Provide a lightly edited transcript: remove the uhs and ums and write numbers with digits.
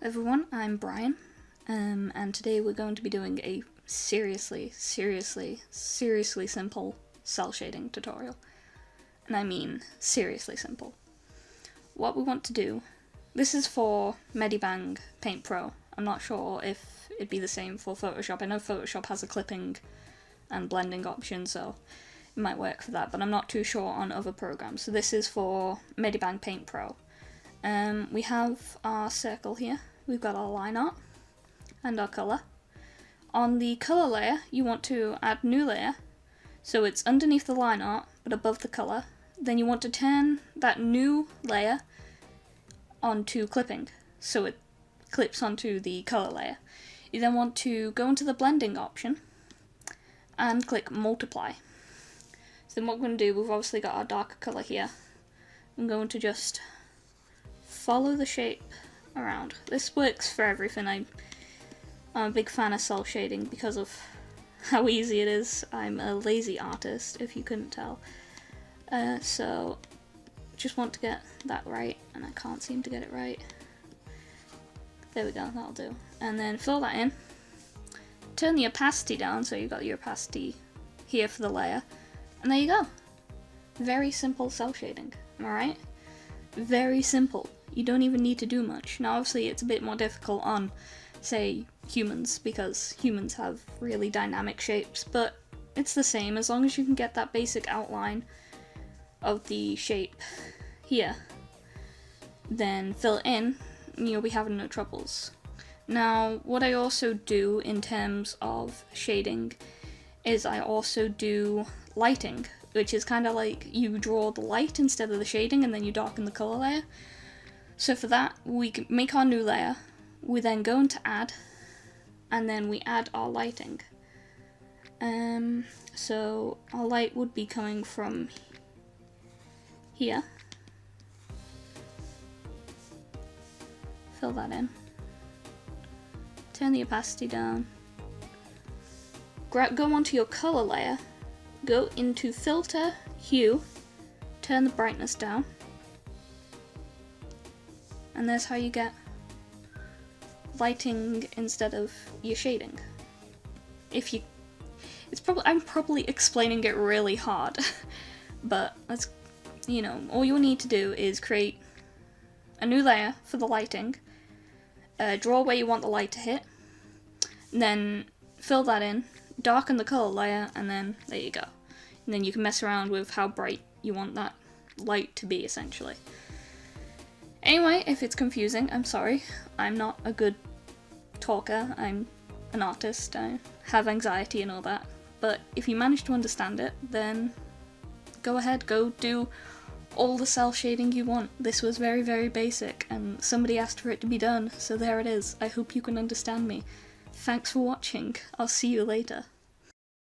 Everyone, I'm Brian, and today we're going to be doing a seriously simple cel shading tutorial. And I mean seriously simple. What we want to do, this is for Medibang Paint Pro. I'm not sure if it'd be the same for Photoshop. I know Photoshop has a clipping and blending option, so it might work for that, but I'm not too sure on other programs. So this is for Medibang Paint Pro. We have our circle here, we've got our line art and our colour. On the colour layer you want to add new layer, so it's underneath the line art but above the colour. Then you want to turn that new layer onto clipping, so it clips onto the colour layer. You then want to go into the blending option and click multiply. So then what we're going to do, we've obviously got our darker colour here. I'm going to just follow the shape around. This works for everything. I'm a big fan of cel shading because of how easy it is. I'm a lazy artist, if you couldn't tell. So just want to get that right, and I can't seem to get it right. There we go, that'll do. And then fill that in. Turn the opacity down, so you've got your opacity here for the layer. And there you go. Very simple cel shading, am I right? Very simple. You don't even need to do much. Now obviously it's a bit more difficult on, say, humans, because humans have really dynamic shapes, but it's the same as long as you can get that basic outline of the shape here, then fill it in, and you'll be having no troubles. Now what I also do in terms of shading is I also do lighting, which is kind of like you draw the light instead of the shading and then you darken the colour layer. So for that, we can make our new layer, we then go into add, and then we add our lighting. So our light would be coming from here. Fill that in. Turn the opacity down. Go onto your colour layer, go into filter, hue, turn the brightness down. And that's how you get lighting instead of your shading. I'm probably explaining it really hard, but that's, all you'll need to do is create a new layer for the lighting, draw where you want the light to hit, and then fill that in, darken the colour layer, and then there you go. And then you can mess around with how bright you want that light to be, essentially. Anyway, if it's confusing, I'm sorry. I'm not a good talker, I'm an artist, I have anxiety and all that. But if you manage to understand it, then go ahead, go do all the cel shading you want. This was very basic, and somebody asked for it to be done, so there it is. I hope you can understand me. Thanks for watching, I'll see you later.